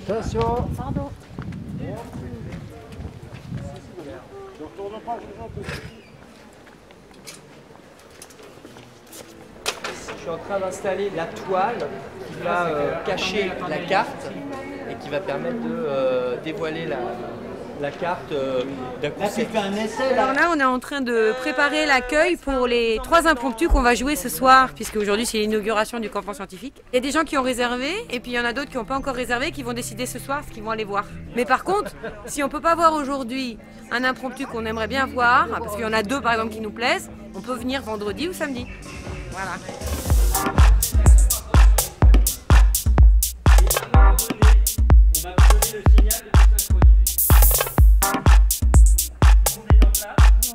Attention. Pardon. Ne retourne pas, Je suis en train d'installer la toile qui va cacher la carte et qui va permettre de dévoiler la carte d'un coup sec. Alors là, on est en train de préparer l'accueil pour les 3 impromptus qu'on va jouer ce soir, puisque aujourd'hui c'est l'inauguration du campement scientifique. Il y a des gens qui ont réservé, et puis il y en a d'autres qui n'ont pas encore réservé, qui vont décider ce soir ce qu'ils vont aller voir. Mais par contre, si on ne peut pas voir aujourd'hui un impromptu qu'on aimerait bien voir, parce qu'il y en a 2 par exemple qui nous plaisent, on peut venir vendredi ou samedi. Voilà. On va vous donner le signal de tout synchroniser. On est en place.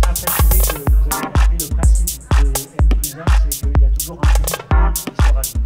Ça a précisé que vous avez compris le principe de N+1, c'est qu'il y a toujours un +1 qui se rajoute.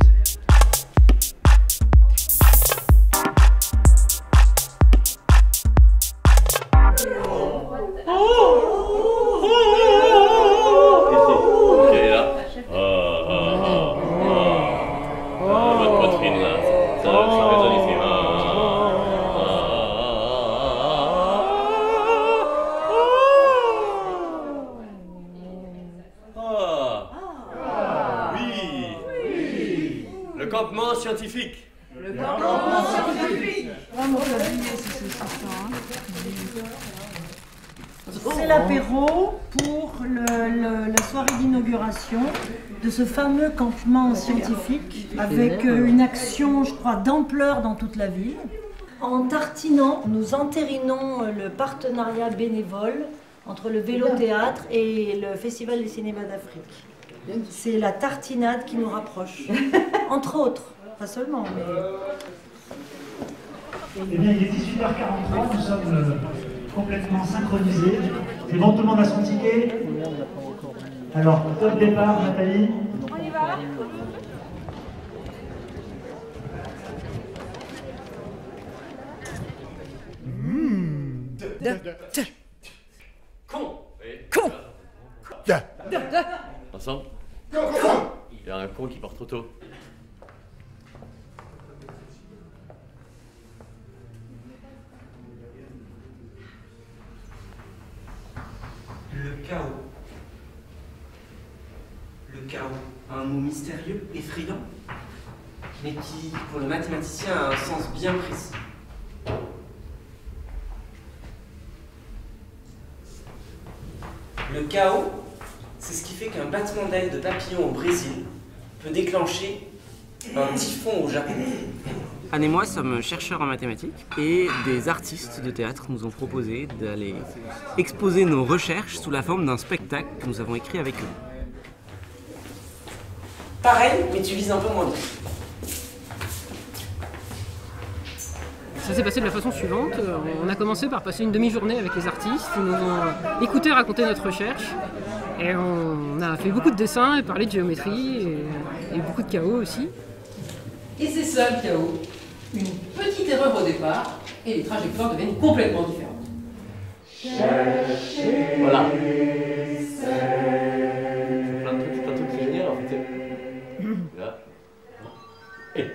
Le campement scientifique. Le campement scientifique. C'est l'apéro pour la soirée d'inauguration de ce fameux campement scientifique avec une action, je crois, d'ampleur dans toute la ville. En tartinant, nous entérinons le partenariat bénévole entre le Vélo-Théâtre et le Festival des cinémas d'Afrique. C'est la tartinade qui nous rapproche, entre autres, pas seulement, mais... Eh bien, il est 18h43, nous sommes complètement synchronisés. C'est bon, tout le monde a son ticket? Alors, top départ, Nathalie. On y va. Con. Con. Ensemble. Il y a un con qui part trop tôt. Le chaos. Le chaos, un mot mystérieux, effrayant, mais qui, pour le mathématicien, a un sens bien précis. Le chaos, c'est ce qui fait qu'un battement d'aile de papillon au Brésil peut déclencher un typhon au Japon. Anne et moi sommes chercheurs en mathématiques et des artistes de théâtre nous ont proposé d'aller exposer nos recherches sous la forme d'un spectacle que nous avons écrit avec eux. Pareil, mais tu vises un peu moins bien. Ça s'est passé de la façon suivante. On a commencé par passer une demi-journée avec les artistes. Ils nous ont écouté raconter notre recherche. Et on a fait beaucoup de dessins et parlé de géométrie et beaucoup de chaos aussi. Et c'est ça le chaos. Une petite erreur au départ et les trajectoires deviennent complètement différentes. Voilà. Plein de trucs géniaux en fait. Là. Et.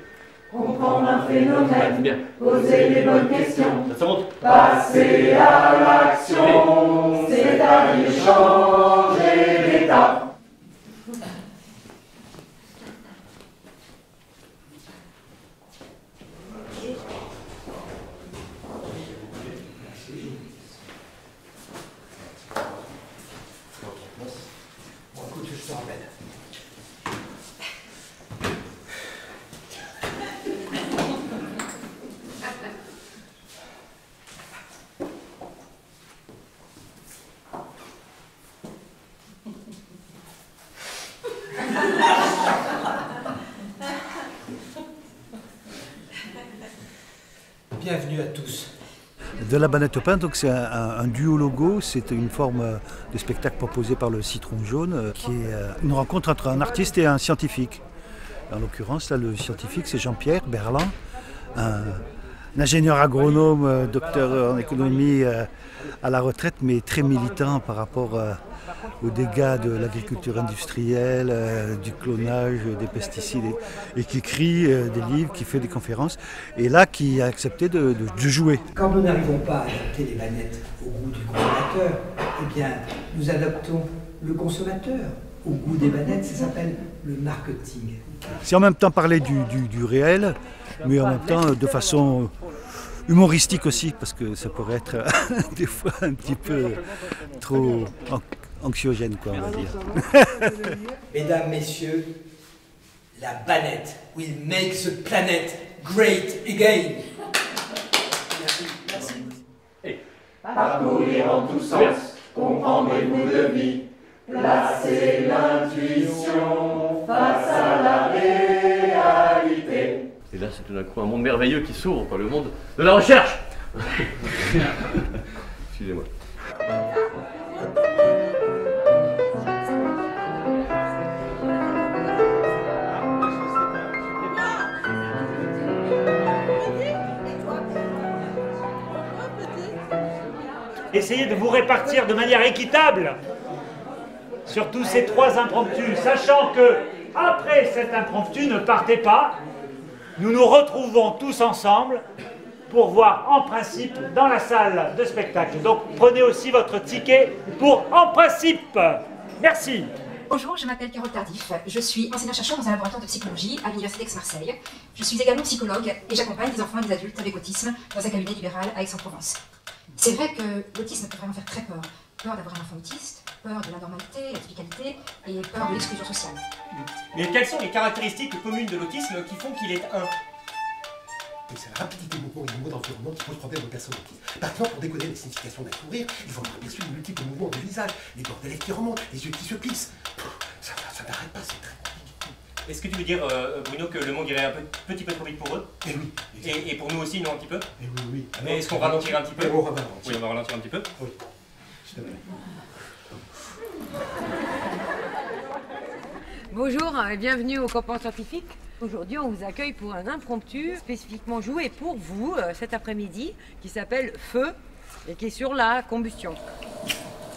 Comprendre un phénomène, Bien. poser les bonnes questions, Ça monte. passer à l'action, c'est-à-dire changer d'état. Bienvenue à tous. De la banette peinte, donc c'est un duo logo, c'est une forme de spectacle proposé par le Citron Jaune, qui est une rencontre entre un artiste et un scientifique. En l'occurrence, là, le scientifique, c'est Jean-Pierre Berland, un ingénieur agronome, docteur en économie à la retraite, mais très militant par rapport aux dégâts de l'agriculture industrielle, du clonage, des pesticides, et qui écrit des livres, qui fait des conférences, et là qui a accepté de jouer. Quand nous n'arrivons pas à adapter les manettes au goût du consommateur, eh bien nous adaptons le consommateur au goût des manettes, ça s'appelle le marketing. C'est en même temps parler du réel, mais en même temps de façon humoristique aussi, parce que ça pourrait être des fois un petit peu trop anxiogène, quoi, on va dire. Mesdames, messieurs, la banette will make the planet great again. Merci. Merci. Parcourir en tous sens, comprendre les bouts de vie, placer l'intuition face à la réalité. Et là, c'est tout d'un coup un monde merveilleux qui s'ouvre, le monde de la recherche. Excusez-moi. Essayez de vous répartir de manière équitable sur tous ces 3 impromptus, sachant que après cet impromptu, ne partez pas, nous nous retrouvons tous ensemble pour voir en principe dans la salle de spectacle. Donc prenez aussi votre ticket pour en principe. Merci. Bonjour, je m'appelle Carole Tardif, je suis enseignant-chercheur dans un laboratoire de psychologie à l'Université Aix-Marseille. Je suis également psychologue et j'accompagne des enfants et des adultes avec autisme dans un cabinet libéral à Aix-en-Provence. C'est vrai que l'autisme peut vraiment faire très peur. Peur d'avoir un enfant autiste, peur de l'anormalité, la typicalité et peur de l'exclusion sociale. Mais quelles sont les caractéristiques communes de l'autisme qui font qu'il est un? C'est la rapidité de mouvement et du mot d'environnement qui pose problème aux personnes autistes. Par exemple, pour décoder les significations d'un sourire, il faut bien sûr de multiples mouvements du visage, les bords des lèvres qui remontent, les yeux qui se plissent. Ça n'arrête pas, c'est très compliqué. Est-ce que tu veux dire, Bruno, que le monde irait un petit peu trop vite pour eux? Eh oui. Et pour nous aussi, non, un petit peu? Eh oui, oui. Mais est-ce qu'on ralentirait un petit peu? On va ralentir. Oui, on va ralentir un petit peu. Oui. S'il te plaît. Bonjour et bienvenue au Campement Scientifique. Aujourd'hui, on vous accueille pour un impromptu spécifiquement joué pour vous cet après-midi qui s'appelle Feu et qui est sur la combustion.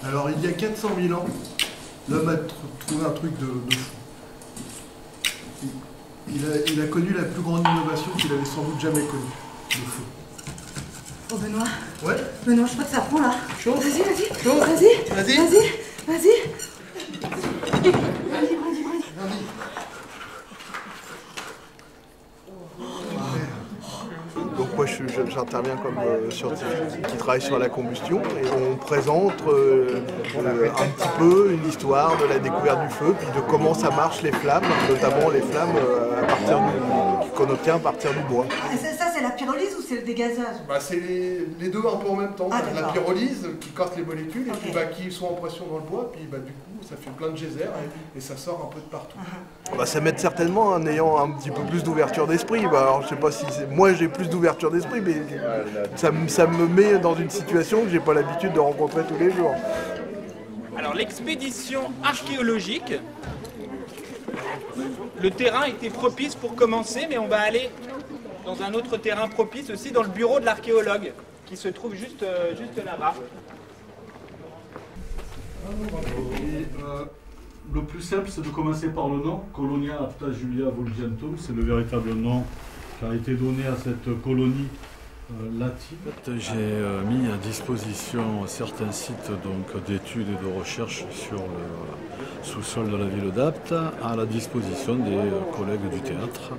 Alors, il y a 400 000 ans, l'homme a trouvé un truc de fou. Il a connu la plus grande innovation qu'il avait sans doute jamais connue, le feu. Oh Benoît. Ouais. Benoît, je crois que ça prend là. Chaud. Vas-y, vas-y. Chaud. Vas-y. Vas-y. Vas-y. Vas-y. Donc moi j'interviens comme scientifique qui travaille sur la combustion et on présente un petit peu une histoire de la découverte du feu, puis de comment ça marche les flammes, notamment les flammes qu'on obtient à partir du bois. Ça c'est la pyrolyse ou c'est le dégazage? C'est les deux un peu en même temps. Ah, la pyrolyse qui corte les molécules et puis qui sont en pression dans le bois, puis du coup ça fait plein de geysers et ça sort un peu de partout. Ça m'aide certainement en ayant un petit peu plus d'ouverture d'esprit. Alors je sais pas si moi j'ai plus d'ouverture d'esprit, mais ça me met dans une situation que j'ai pas l'habitude de rencontrer tous les jours. Alors l'expédition archéologique, le terrain était propice pour commencer, mais on va aller dans un autre terrain propice aussi, dans le bureau de l'archéologue, qui se trouve juste là-bas. Le plus simple, c'est de commencer par le nom, Colonia Apta Julia Vulgentum. C'est le véritable nom qui a été donné à cette colonie latine. J'ai mis à disposition certains sites d'études et de recherche sur le sous-sol de la ville d'Apt à la disposition des collègues du théâtre.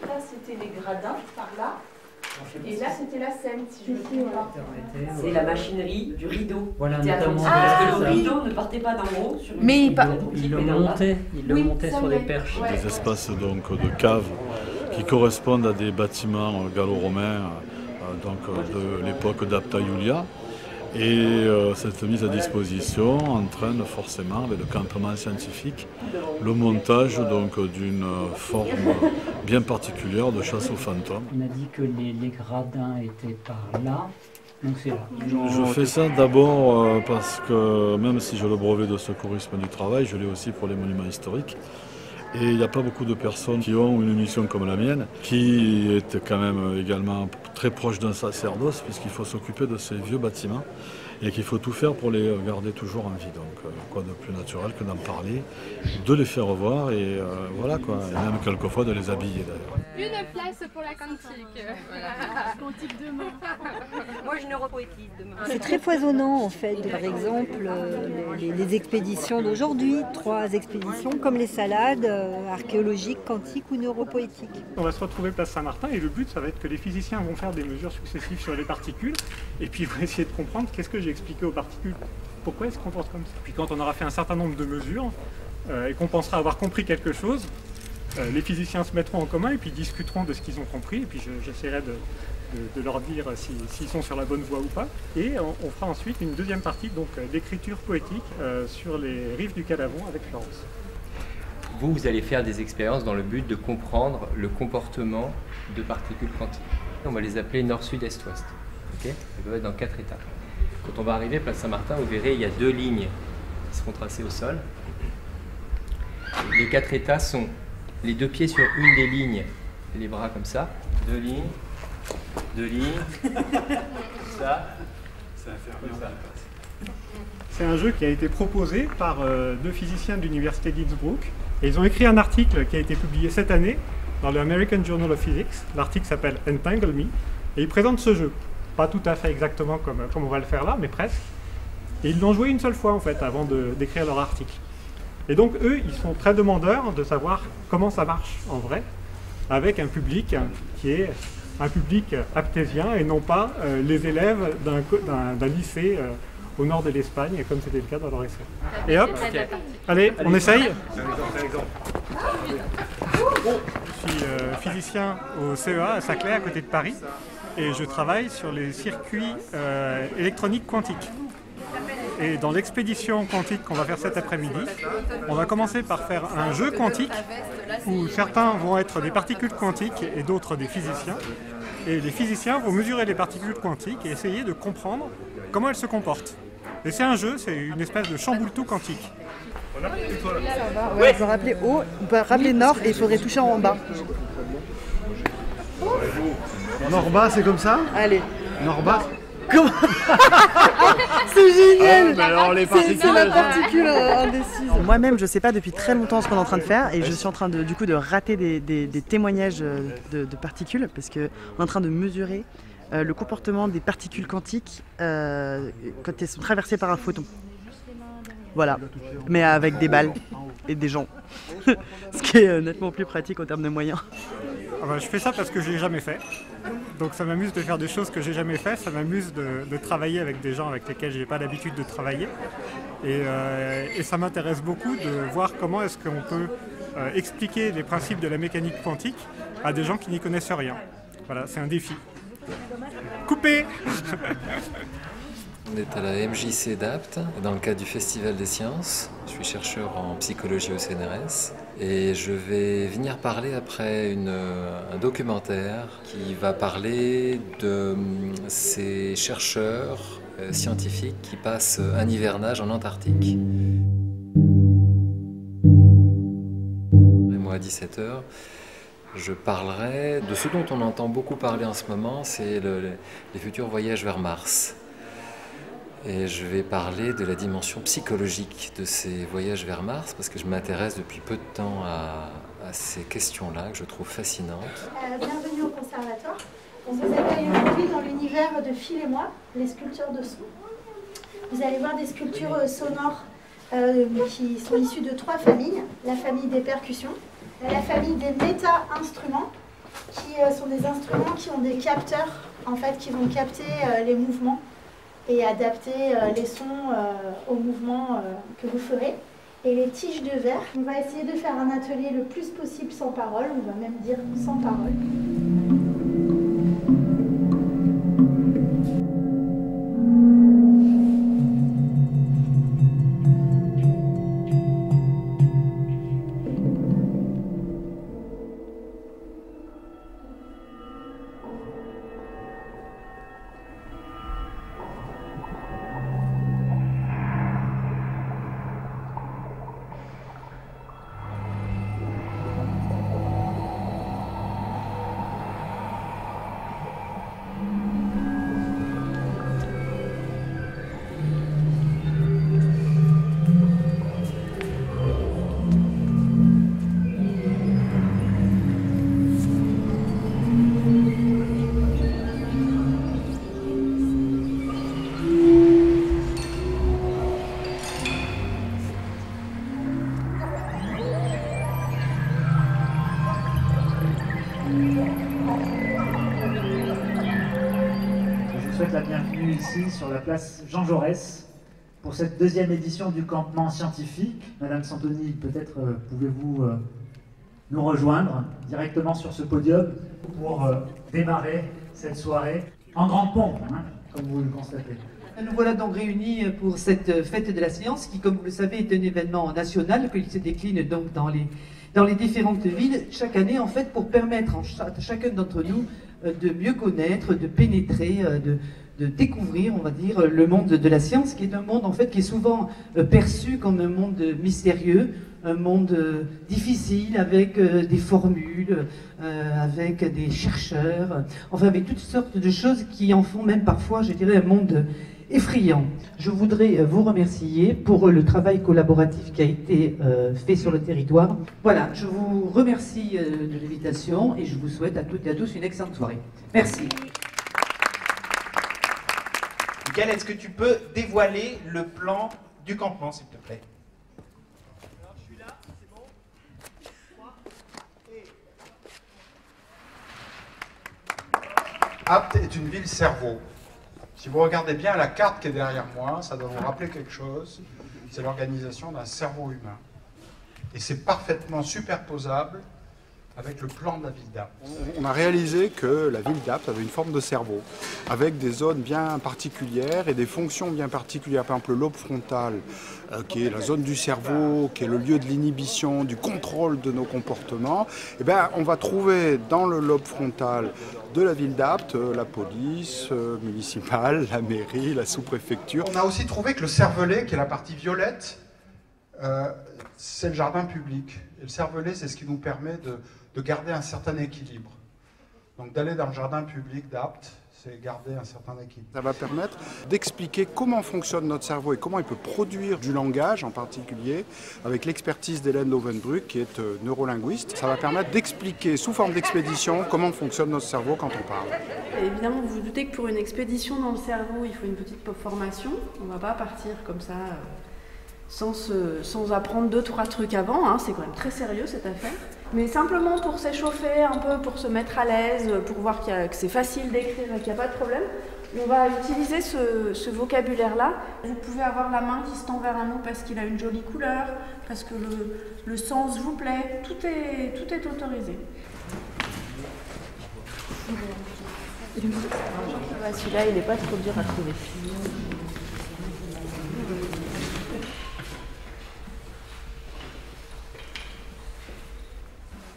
Là, c'était les gradins par là. Et là, c'était la scène, si je me trompe pas. C'est la machinerie du rideau. Voilà, du théâtre. notamment. Parce que le Ah, rideau ne partait pas d'en haut. Sur une Mais il le montait sur des perches. Des espaces de caves qui correspondent à des bâtiments gallo-romains de l'époque d'Apta Iulia. Et cette mise à disposition entraîne forcément, avec le campement scientifique, le montage d'une forme bien particulière de chasse aux fantômes. On a dit que les gradins étaient par là, donc c'est là. Je fais ça d'abord parce que même si j'ai le brevet de secourisme du travail, je l'ai aussi pour les monuments historiques. Et il n'y a pas beaucoup de personnes qui ont une mission comme la mienne, qui est quand même également très proche d'un sacerdoce, puisqu'il faut s'occuper de ces vieux bâtiments et qu'il faut tout faire pour les garder toujours en vie. Donc quoi de plus naturel que d'en parler, de les faire revoir et voilà quoi, et même quelquefois de les habiller d'ailleurs. Une place pour la cantique. Cantique demain. Moi je neuropoétise demain. C'est très foisonnant en fait. Par exemple, les expéditions d'aujourd'hui, 3 expéditions comme les salades archéologiques, quantiques ou neuropoétiques. On va se retrouver place Saint-Martin et le but ça va être que les physiciens vont faire des mesures successives sur les particules et puis ils vont essayer de comprendre qu'est-ce que j'ai expliqué aux particules, pourquoi elles se comportent comme ça. Puis quand on aura fait un certain nombre de mesures et qu'on pensera avoir compris quelque chose, les physiciens se mettront en commun et puis discuteront de ce qu'ils ont compris et puis j'essaierai de leur dire s'ils sont sur la bonne voie ou pas. Et on fera ensuite une deuxième partie d'écriture poétique sur les rives du Calavon avec Florence. Vous allez faire des expériences dans le but de comprendre le comportement de particules quantiques. On va les appeler nord, sud, est, ouest. Okay, elles peuvent être dans 4 étapes. Quand on va arriver à place Saint-Martin, vous verrez, il y a 2 lignes qui seront tracées au sol. Les 4 états sont les 2 pieds sur une des lignes, les bras comme ça, 2 lignes, 2 lignes, ça. C'est un jeu qui a été proposé par 2 physiciens de l'université d'Innsbruck. Et ils ont écrit un article qui a été publié cette année dans le American Journal of Physics. L'article s'appelle Entangle Me. Et ils présentent ce jeu. Pas tout à fait exactement comme on va le faire là, mais presque. Et ils l'ont joué une seule fois en fait, avant d'écrire leur article. Et donc eux, ils sont très demandeurs de savoir comment ça marche en vrai, avec un public qui est un public aptésien et non pas les élèves d'un lycée au nord de l'Espagne, comme c'était le cas dans leur essai. Et hop, allez, on essaye. Je suis physicien au CEA à Saclay, à côté de Paris, et je travaille sur les circuits électroniques quantiques. Et dans l'expédition quantique qu'on va faire cet après-midi, on va commencer par faire un jeu quantique où certains vont être des particules quantiques et d'autres des physiciens. Et les physiciens vont mesurer les particules quantiques et essayer de comprendre comment elles se comportent. Et c'est un jeu, c'est une espèce de chamboule-tout quantique. Ouais, on peut rappeler haut, on peut rappeler nord et il faudrait toucher en bas. Nord-bas, c'est comme ça? Allez. Nord-bas. C'est génial! C'est la particule indécise. Moi-même, je ne sais pas depuis très longtemps ce qu'on est en train de faire et je suis en train de rater des témoignages de particules parce qu'on est en train de mesurer le comportement des particules quantiques quand elles sont traversées par un photon. Voilà, mais avec des balles et des gens. Ce qui est nettement plus pratique en termes de moyens. Je fais ça parce que je ne l'ai jamais fait. Donc ça m'amuse de faire des choses que j'ai jamais fait, ça m'amuse de travailler avec des gens avec lesquels je n'ai pas l'habitude de travailler. Et ça m'intéresse beaucoup de voir comment est-ce qu'on peut expliquer les principes de la mécanique quantique à des gens qui n'y connaissent rien. Voilà, c'est un défi. Coupé. On est à la MJC d'Apt, dans le cadre du Festival des Sciences. Je suis chercheur en psychologie au CNRS et je vais venir parler après un documentaire qui va parler de ces chercheurs scientifiques qui passent un hivernage en Antarctique. Et moi, à 17h, je parlerai de ce dont on entend beaucoup parler en ce moment, c'est les futurs voyages vers Mars. Et je vais parler de la dimension psychologique de ces voyages vers Mars, parce que je m'intéresse depuis peu de temps à ces questions-là, que je trouve fascinantes. Bienvenue au conservatoire. On vous accueille aujourd'hui dans l'univers de Phil et moi, les sculptures de son. Vous allez voir des sculptures sonores qui sont issues de 3 familles. La famille des percussions, la famille des méta-instruments, qui sont des instruments qui ont des capteurs, en fait, qui vont capter les mouvements et adapter les sons aux mouvements que vous ferez. Et les tiges de verre, on va essayer de faire un atelier le plus possible sans parole, on va même dire sans parole. Je vous souhaite la bienvenue ici sur la place Jean Jaurès pour cette deuxième édition du campement scientifique. Madame Santoni, peut-être pouvez-vous nous rejoindre directement sur ce podium pour démarrer cette soirée en grande pompe, hein, comme vous le constatez. Nous voilà donc réunis pour cette fête de la science qui, comme vous le savez, est un événement national qui se décline donc dans les différentes villes chaque année, en fait, pour permettre à chacun d'entre nous de mieux connaître, de pénétrer, de découvrir, on va dire, le monde de la science, qui est un monde en fait qui est souvent perçu comme un monde mystérieux, un monde difficile, avec des formules, avec des chercheurs, enfin avec toutes sortes de choses qui en font même parfois, je dirais, un monde effrayant. Je voudrais vous remercier pour le travail collaboratif qui a été fait sur le territoire. Voilà, je vous remercie de l'invitation et je vous souhaite à toutes et à tous une excellente soirée. Merci. Miguel, est-ce que tu peux dévoiler le plan du campement, s'il te plaît? Apt est une ville cerveau. Si vous regardez bien la carte qui est derrière moi, ça doit vous rappeler quelque chose. C'est l'organisation d'un cerveau humain. Et c'est parfaitement superposable avec le plan de la ville d'Apt. On a réalisé que la ville d'Apt avait une forme de cerveau, avec des zones bien particulières et des fonctions bien particulières. Par exemple, le lobe frontal, qui est la zone du cerveau, qui est le lieu de l'inhibition, du contrôle de nos comportements. Eh bien, on va trouver dans le lobe frontal de la ville d'Apt la police municipale, la mairie, la sous-préfecture. On a aussi trouvé que le cervelet, qui est la partie violette, c'est le jardin public. Et le cervelet, c'est ce qui nous permet de garder un certain équilibre. Donc d'aller dans le jardin public d'Apt, c'est garder un certain équilibre. Ça va permettre d'expliquer comment fonctionne notre cerveau et comment il peut produire du langage en particulier, avec l'expertise d'Hélène Lovenbruck, qui est neurolinguiste. Ça va permettre d'expliquer sous forme d'expédition comment fonctionne notre cerveau quand on parle. Et évidemment, vous vous doutez que pour une expédition dans le cerveau, il faut une petite formation. On ne va pas partir comme ça sans apprendre 2-3 trucs avant, hein. C'est quand même très sérieux cette affaire. Mais simplement pour s'échauffer un peu, pour se mettre à l'aise, pour voir que c'est facile d'écrire et qu'il n'y a pas de problème, on va utiliser ce vocabulaire-là. Vous pouvez avoir la main qui se tend vers un mot parce qu'il a une jolie couleur, parce que le sens vous plaît, tout est autorisé. Celui-là, il n'est pas trop dur à trouver.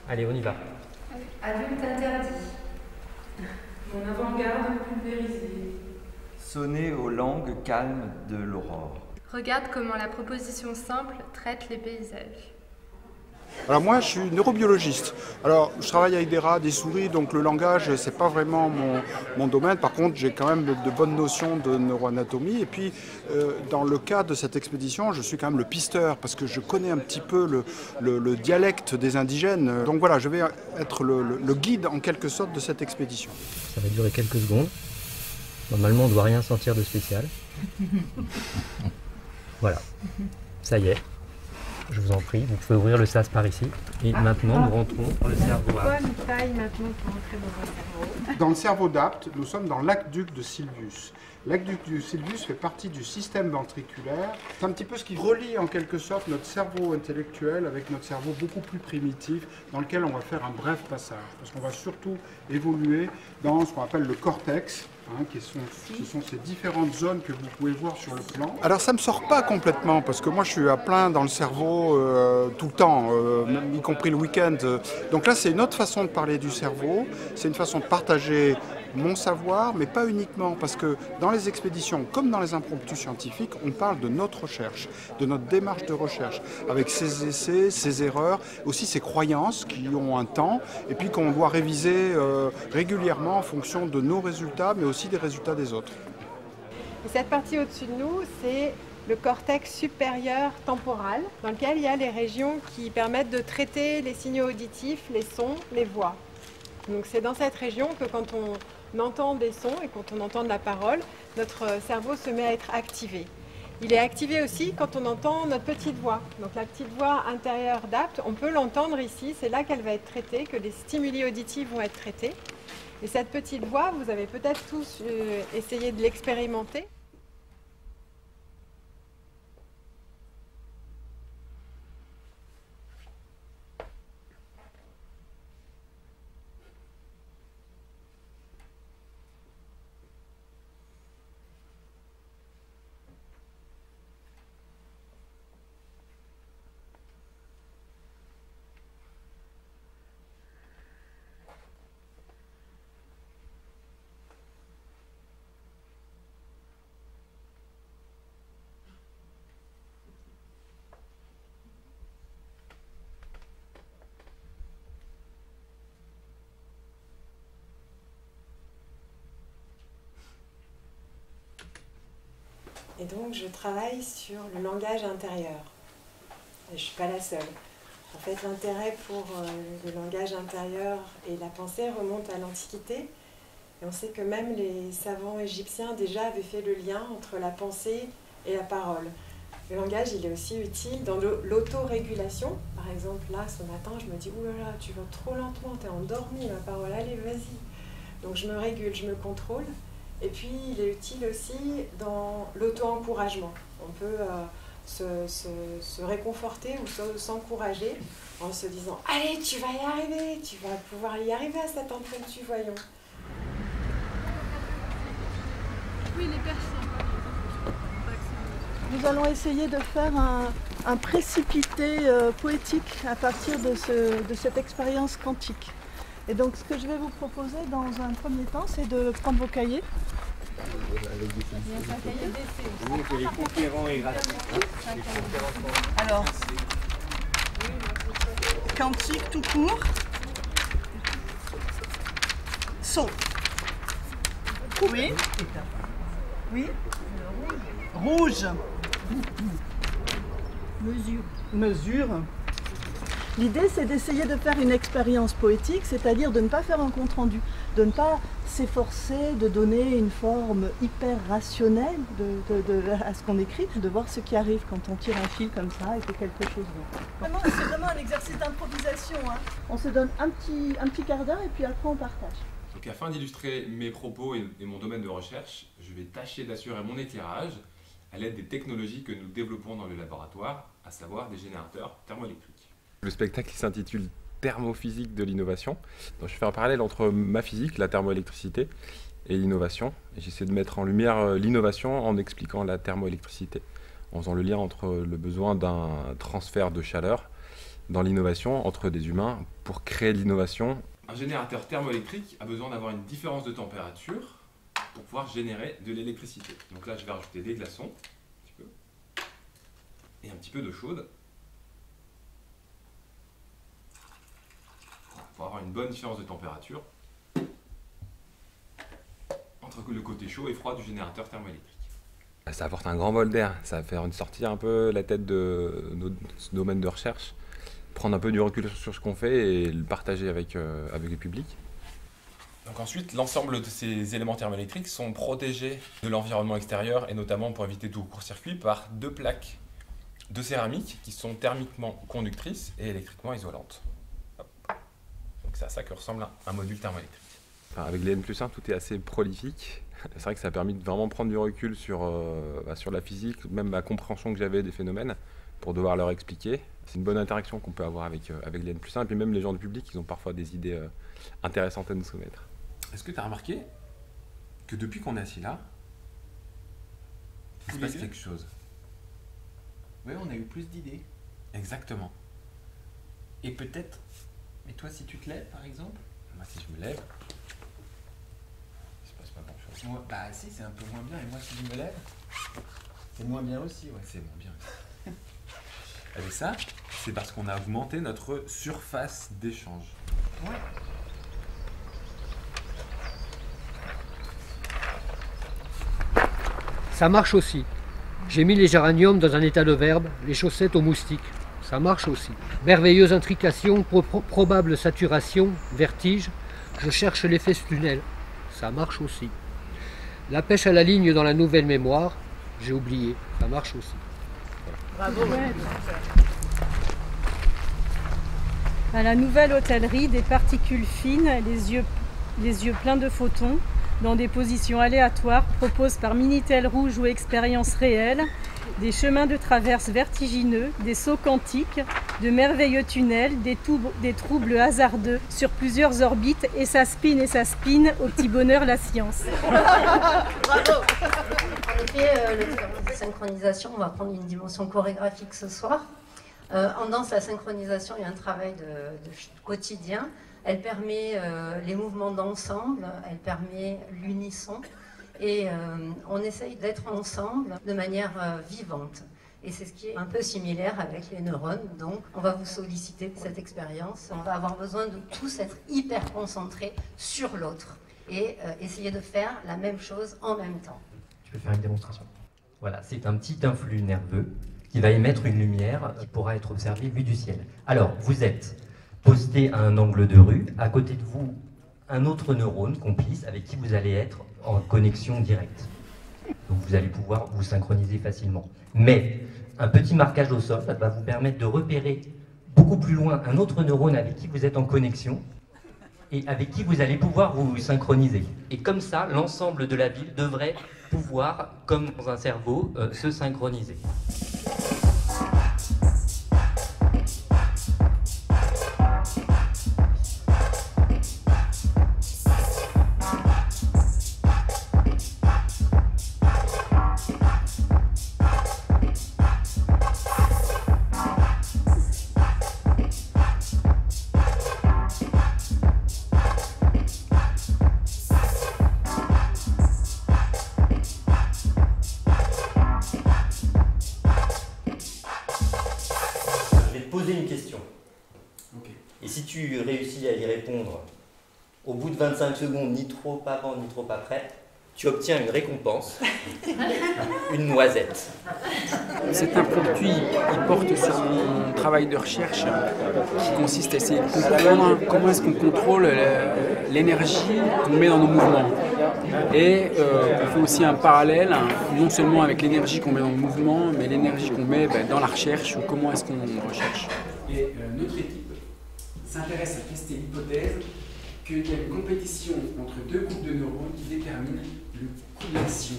Allez, on y va. Adulte interdit. Mon avant-garde pulvérisée. Sonner aux langues calmes de l'aurore. Regarde comment la proposition simple traite les paysages. Alors moi, je suis neurobiologiste. Alors, je travaille avec des rats, des souris, donc le langage, c'est pas vraiment mon domaine. Par contre, j'ai quand même de bonnes notions de neuroanatomie. Et puis, dans le cadre de cette expédition, je suis quand même le pisteur, parce que je connais un petit peu le dialecte des indigènes. Donc voilà, je vais être le guide, en quelque sorte, de cette expédition. Ça va durer quelques secondes. Normalement, on ne doit rien sentir de spécial. Voilà, ça y est. Je vous en prie, vous pouvez ouvrir le sas par ici. Et maintenant, nous rentrons dans le cerveau. Bonne taille maintenant pour entrer dans un cerveau. Dans le cerveau d'Apt, nous sommes dans l'aqueduc de Sylvius. L'aqueduc de Sylvius fait partie du système ventriculaire. C'est un petit peu ce qui relie en quelque sorte notre cerveau intellectuel avec notre cerveau beaucoup plus primitif, dans lequel on va faire un bref passage. Parce qu'on va surtout évoluer dans ce qu'on appelle le cortex, ce sont ces différentes zones que vous pouvez voir sur le plan. Alors ça ne me sort pas complètement, parce que moi je suis à plein dans le cerveau tout le temps, y compris le week-end. Donc là c'est une autre façon de parler du cerveau, c'est une façon de partager mon savoir, mais pas uniquement, parce que dans les expéditions, comme dans les impromptus scientifiques, on parle de notre recherche, de notre démarche de recherche, avec ses essais, ses erreurs, aussi ses croyances qui ont un temps, et puis qu'on doit réviser régulièrement en fonction de nos résultats, mais aussi des résultats des autres. Et cette partie au-dessus de nous, c'est le cortex supérieur temporal, dans lequel il y a les régions qui permettent de traiter les signaux auditifs, les sons, les voix. Donc c'est dans cette région que quand on entend des sons et quand on entend de la parole, notre cerveau se met à être activé. Il est activé aussi quand on entend notre petite voix. Donc la petite voix intérieure d'Apt, on peut l'entendre ici, c'est là qu'elle va être traitée, que les stimuli auditifs vont être traités. Et cette petite voix, vous avez peut-être tous essayé de l'expérimenter. Et donc je travaille sur le langage intérieur. Et je ne suis pas la seule. En fait, l'intérêt pour le langage intérieur et la pensée remonte à l'Antiquité. Et on sait que même les savants égyptiens déjà avaient fait le lien entre la pensée et la parole. Le langage, il est aussi utile dans l'autorégulation. Par exemple, là, ce matin, je me dis « Ouh là là, tu vas trop lentement, t'es endormi, ma parole, allez, vas-y ». Donc je me régule, je me contrôle. Et puis, il est utile aussi dans l'auto-encouragement. On peut se réconforter ou s'encourager en se disant « Allez, tu vas y arriver, tu vas pouvoir y arriver à cet impromptu, voyons ». Oui, les personnes. Nous allons essayer de faire un précipité poétique à partir de cette expérience quantique. Et donc ce que je vais vous proposer dans un premier temps, c'est de prendre vos cahiers. Alors, quantique tout court. Saut. Oui. Oui. Rouge. Mesure. Mesure. L'idée, c'est d'essayer de faire une expérience poétique, c'est-à-dire de ne pas faire un compte-rendu, de ne pas s'efforcer de donner une forme hyper rationnelle à ce qu'on écrit, de voir ce qui arrive quand on tire un fil comme ça et que quelque chose va. C'est vraiment un exercice d'improvisation. Hein. On se donne un petit quart d'heure et puis après on partage. Donc afin d'illustrer mes propos et mon domaine de recherche, je vais tâcher d'assurer mon éclairage à l'aide des technologies que nous développons dans le laboratoire, à savoir des générateurs thermoélectriques. Le spectacle s'intitule Thermophysique de l'innovation. Donc je fais un parallèle entre ma physique, la thermoélectricité, et l'innovation. Et j'essaie de mettre en lumière l'innovation en expliquant la thermoélectricité, en faisant le lien entre le besoin d'un transfert de chaleur dans l'innovation entre des humains pour créer l'innovation. Un générateur thermoélectrique a besoin d'avoir une différence de température pour pouvoir générer de l'électricité. Donc là, je vais rajouter des glaçons, un petit peu, et un petit peu d'eau chaude, pour avoir une bonne différence de température entre le côté chaud et froid du générateur thermoélectrique. Ça apporte un grand bol d'air, ça va faire sortir un peu la tête de notre domaine de recherche, prendre un peu du recul sur ce qu'on fait et le partager avec le public. Donc ensuite, l'ensemble de ces éléments thermoélectriques sont protégés de l'environnement extérieur et notamment pour éviter tout court-circuit par deux plaques de céramique qui sont thermiquement conductrices et électriquement isolantes. C'est à ça que ressemble un module thermoélectrique. Enfin, avec les N+1, tout est assez prolifique. C'est vrai que ça a permis de vraiment prendre du recul sur la physique, même la compréhension que j'avais des phénomènes, pour devoir leur expliquer. C'est une bonne interaction qu'on peut avoir avec les N+1, et puis même les gens du public, ils ont parfois des idées intéressantes à nous soumettre. Est-ce que tu as remarqué que depuis qu'on est assis là, il se passe quelque chose? Oui, on a eu plus d'idées. Exactement. Et peut-être... Mais toi, si tu te lèves, par exemple? Moi, si je me lève, il se passe pas grand-chose. Moi, bah si, c'est un peu moins bien. Et moi, si je me lève, c'est moins bien aussi. Ouais. C'est moins bien aussi. Et ça, c'est parce qu'on a augmenté notre surface d'échange. Ouais. Ça marche aussi. J'ai mis les géraniums dans un état de verbe, les chaussettes aux moustiques. Ça marche aussi. Merveilleuse intrication, probable saturation, vertige. Je cherche l'effet tunnel. Ça marche aussi. La pêche à la ligne dans la nouvelle mémoire. J'ai oublié, ça marche aussi. Voilà. Bravo. À la nouvelle hôtellerie, des particules fines, les yeux pleins de photons, dans des positions aléatoires, proposent par Minitel rouge ou expérience réelle, des chemins de traverse vertigineux, des sauts quantiques, de merveilleux tunnels, des troubles hasardeux sur plusieurs orbites, et ça spin, au petit bonheur la science. Bravo. En effet, la synchronisation, on va prendre une dimension chorégraphique ce soir. En danse, la synchronisation est un travail de quotidien. Elle permet les mouvements d'ensemble, elle permet l'unisson. Et on essaye d'être ensemble de manière vivante. Et c'est ce qui est un peu similaire avec les neurones. Donc, on va vous solliciter pour cette expérience. On va avoir besoin de tous être hyper concentrés sur l'autre et essayer de faire la même chose en même temps. Je vais faire une démonstration. Voilà, c'est un petit influx nerveux qui va émettre une lumière qui pourra être observée vue du ciel. Alors, vous êtes posté à un angle de rue, à côté de vous, un autre neurone complice avec qui vous allez être en connexion directe. Donc vous allez pouvoir vous synchroniser facilement. Mais un petit marquage au sol, ça va vous permettre de repérer beaucoup plus loin un autre neurone avec qui vous êtes en connexion et avec qui vous allez pouvoir vous synchroniser. Et comme ça, l'ensemble de la ville devrait pouvoir, comme dans un cerveau, se synchroniser. Une question. Okay. Et si tu réussis à y répondre au bout de 25 secondes, ni trop avant, ni trop après, tu obtiens une récompense, une noisette. Cet impromptu, il porte sur mon travail de recherche qui consiste à essayer de comprendre comment est-ce qu'on contrôle l'énergie qu'on met dans nos mouvements. Et on fait aussi un parallèle, non seulement avec l'énergie qu'on met dans le mouvement, mais l'énergie qu'on met dans la recherche, ou comment est-ce qu'on recherche. Et notre équipe s'intéresse à tester l'hypothèse qu'il y a une compétition entre deux groupes de neurones qui détermine le coût de l'action.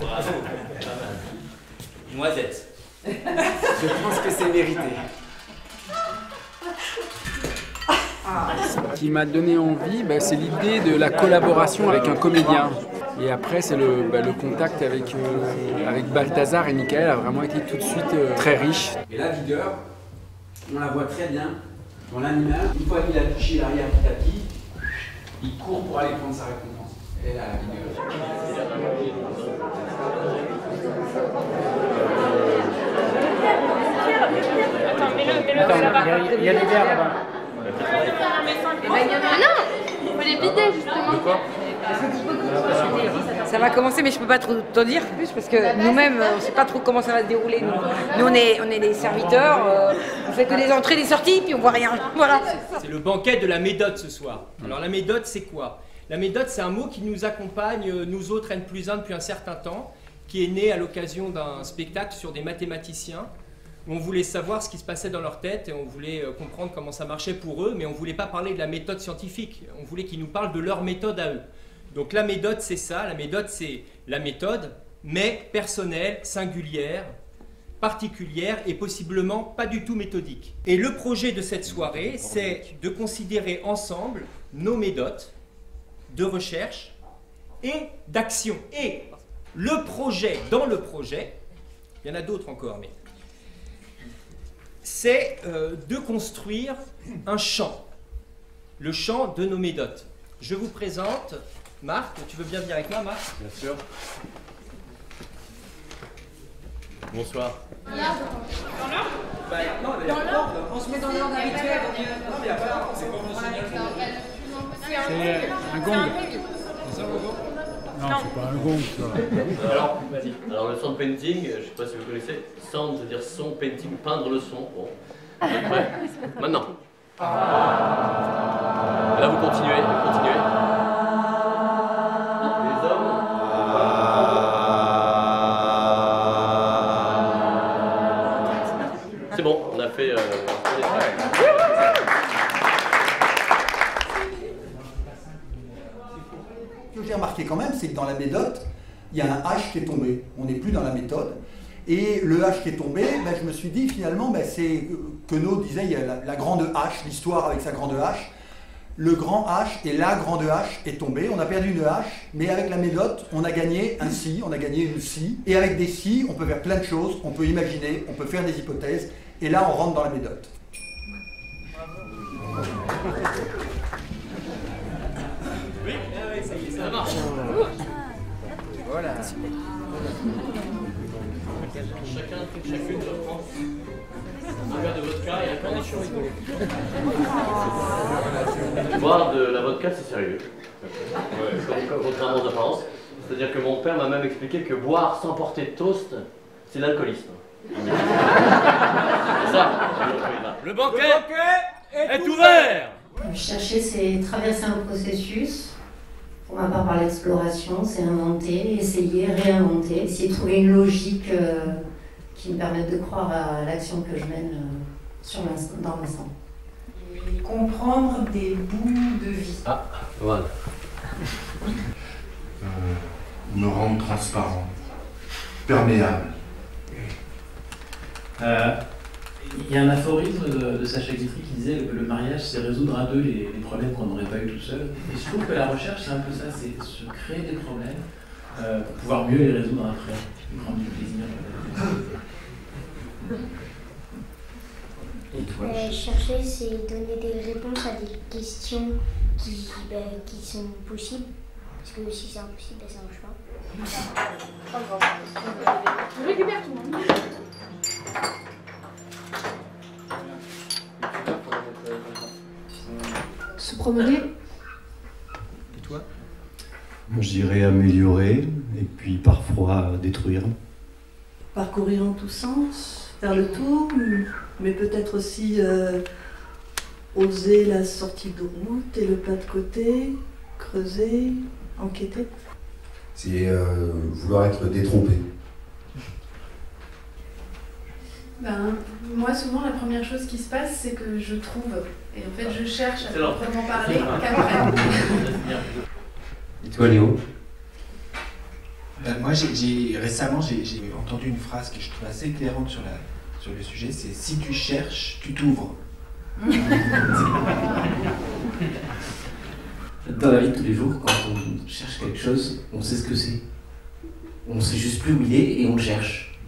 Bravo. Noisette. Je pense que c'est mérité. Ce qui m'a donné envie, c'est l'idée de la collaboration avec un comédien. Et après, c'est le contact avec Balthazar et Michael a vraiment été tout de suite très riche. Et la vigueur, on la voit très bien dans l'animal. Une fois qu'il a touché l'arrière du tapis, il court pour aller prendre sa récompense. Et là, la vigueur. Attends, mets-le, il y a des verres là-bas. Non, faut les vider justement. De quoi? Ça va commencer, mais je peux pas trop t'en dire plus parce que nous-mêmes, on sait pas trop comment ça va se dérouler. Nous on est les serviteurs, on fait que des entrées, des sorties, puis on voit rien. Voilà. C'est le banquet de la méthode ce soir. Alors la méthode, c'est quoi? La méthode, c'est un mot qui nous accompagne, nous autres N+1 depuis un certain temps, qui est né à l'occasion d'un spectacle sur des mathématiciens. On voulait savoir ce qui se passait dans leur tête et on voulait comprendre comment ça marchait pour eux, mais on ne voulait pas parler de la méthode scientifique. On voulait qu'ils nous parlent de leur méthode à eux. Donc la méthode, c'est ça. La méthode, c'est la méthode, mais personnelle, singulière, particulière et possiblement pas du tout méthodique. Et le projet de cette soirée, c'est de considérer ensemble nos méthodes de recherche et d'action. Et le projet, dans le projet, il y en a d'autres encore, mais c'est de construire un champ, le champ de nos méthodes. Je vous présente Marc. Tu veux bien venir avec moi, Marc? Bien sûr. Bonsoir. Dans l'ordre? Dans l'ordre. On se met dans l'ordre habituel. Non, mais apparemment, c'est conventionnel. C'est un gong. C'est ça, le gong? Non, c'est pas un gong, ça. Alors, vas-y. Alors, le sound painting, je ne sais pas si vous connaissez. Sound, c'est-à-dire son, painting, peindre le son. Bon. Après, maintenant. Et là, vous continuez, vous continuez. fait... Ce que j'ai remarqué quand même, c'est que dans la méthode, il y a un H qui est tombé. On n'est plus dans la méthode. Et le H qui est tombé, ben, je me suis dit finalement, ben, c'est Queneau disait, il y a la grande H, l'histoire avec sa grande H. Le grand H et la grande H est tombé. On a perdu une H, mais avec la méthode, on a gagné un si, on a gagné une si. Et avec des si, on peut faire plein de choses, on peut imaginer, on peut faire des hypothèses. Et là, on rentre dans la méthode. Oui, ça y est, ça marche. Voilà. Chacune reprend un verre de vodka et un cornichon. Boire de la vodka, c'est sérieux. Contrairement aux apparences. C'est-à-dire que mon père m'a même expliqué que boire sans porter de toast, c'est l'alcoolisme. C'est ça. Le banquet est ouvert. Chercher, c'est traverser un processus. Pour ma part, par l'exploration, c'est inventer, essayer, réinventer, essayer de trouver une logique qui me permette de croire à l'action que je mène dans l'instant. Et comprendre des bouts de vie. Ah, voilà. Me rendre transparent, perméable. Il y a un aphorisme de Sacha Guitry qui disait que le mariage, c'est résoudre à deux les problèmes qu'on n'aurait pas eu tout seul. Et je trouve que la recherche, c'est un peu ça, c'est se créer des problèmes pour pouvoir mieux les résoudre après, prendre du plaisir. Et toi, chercher, c'est donner des réponses à des questions qui sont possibles. Parce que si c'est impossible, ça ne marche pas. On récupère tout le monde. Se promener. Et toi? Je dirais améliorer et puis parfois détruire. Parcourir en tous sens, faire le tour, mais peut-être aussi oser la sortie de route et le pas de côté, creuser, enquêter. C'est vouloir être détrompé. Moi, souvent, la première chose qui se passe, c'est que je trouve. Et en fait, je cherche à proprement parler qu'après. Et toi, Léo? Moi, récemment, j'ai entendu une phrase que je trouve assez éclairante sur le sujet, c'est « Si tu cherches, tu t'ouvres ». Dans la vie de tous les jours, quand on cherche quelque chose, on sait ce que c'est. On sait juste plus où il est et on le cherche.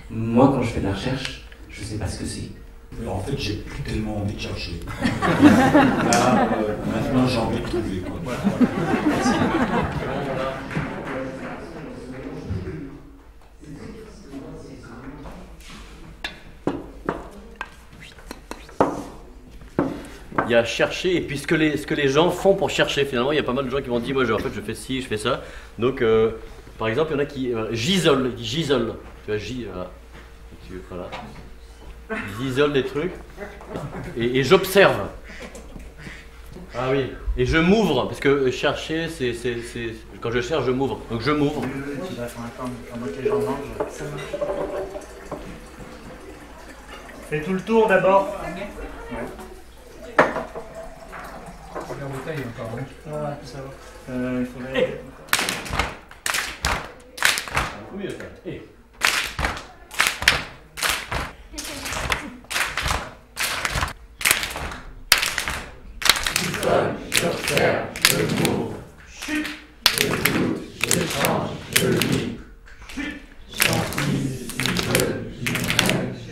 Moi, quand je fais de la recherche, je sais pas ce que c'est. En fait, j'ai plus tellement envie de chercher. Là, maintenant, j'ai envie de trouver. Voilà. Il y a chercher, et puis ce que les gens font pour chercher, finalement, il y a pas mal de gens qui m'ont dit, moi en fait je fais ci, je fais ça. Donc, par exemple, il y en a qui j'isole. Tu vois, voilà. J'isole des trucs, et j'observe. Ah oui, et je m'ouvre, parce que chercher, c'est quand je cherche, je m'ouvre. Donc je m'ouvre. Tu vas faire pendant que les gens mangent, ça marche. Fais tout le tour d'abord. Ouais. En bouteille encore, hein. Ouais, ça va. Il faudrait... Oui, et. J'observe, je m'ouvre, chut, j'écoute, j'échange, je lis, chut, j'anticipe, j'imagine,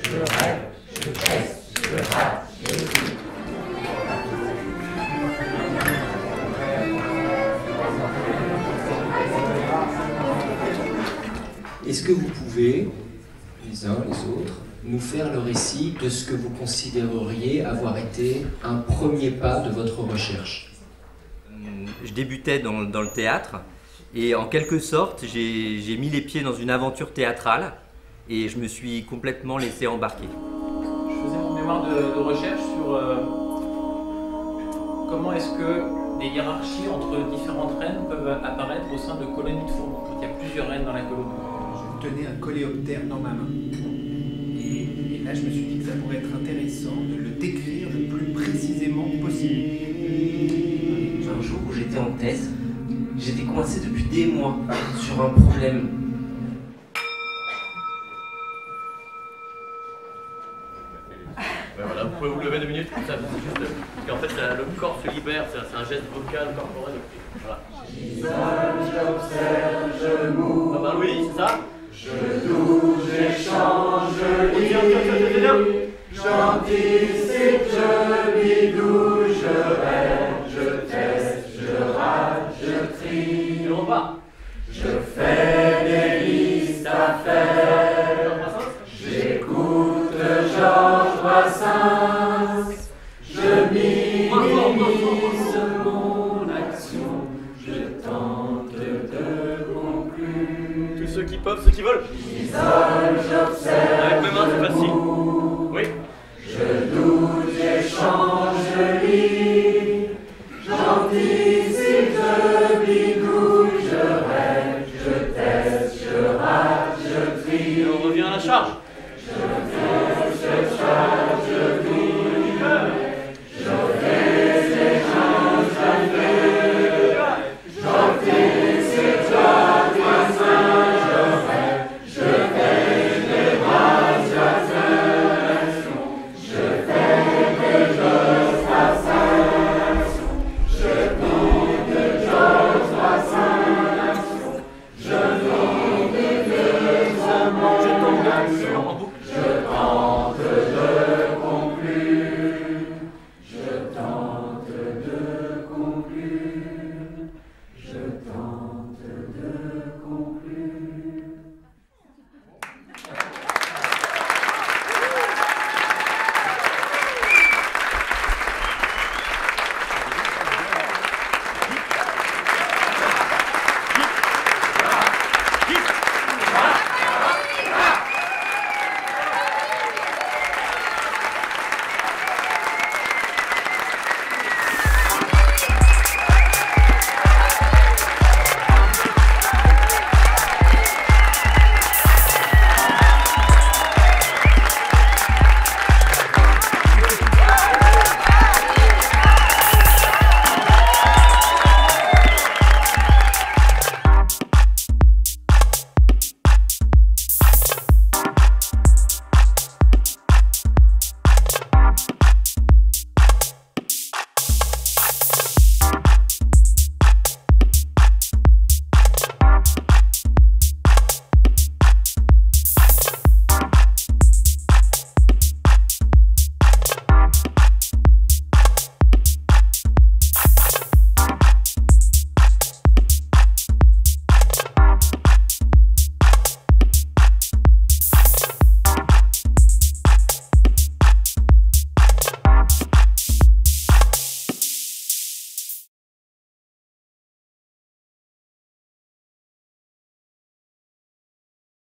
je rêve, je teste, je rate, je lis. Est-ce que vous pouvez, les uns, les autres, nous faire le récit de ce que vous considéreriez avoir été un premier pas de votre recherche? Je débutais dans le théâtre et en quelque sorte j'ai mis les pieds dans une aventure théâtrale et je me suis complètement laissé embarquer. Je faisais mon mémoire de recherche sur comment est-ce que des hiérarchies entre différentes reines peuvent apparaître au sein de colonies de fourmis, quand il y a plusieurs reines dans la colonie. Je tenais un coléoptère dans ma main. Et là, je me suis dit que ça pourrait être intéressant de le décrire le plus précisément possible. Un jour où j'étais en thèse, j'étais coincé depuis des mois sur un problème. Voilà, vous pouvez vous lever 2 minutes, comme ça, c'est juste parce qu'en fait le corps se libère, c'est un geste vocal corporel. Voilà. J'observe, je mourre. Ah bah oui, c'est ça. Je touche, j'échange, je lis. J'anticipe, je bidouille, je rêve, je teste, je rate, je trie. Et on repart. Je fais des listes à faire. J'écoute Georges Brassens. Je minimise mon action. Je tente de conclure. Tous ceux qui peuvent, ceux qui veulent. J'isole, j'observe. Avec mes mains, c'est facile.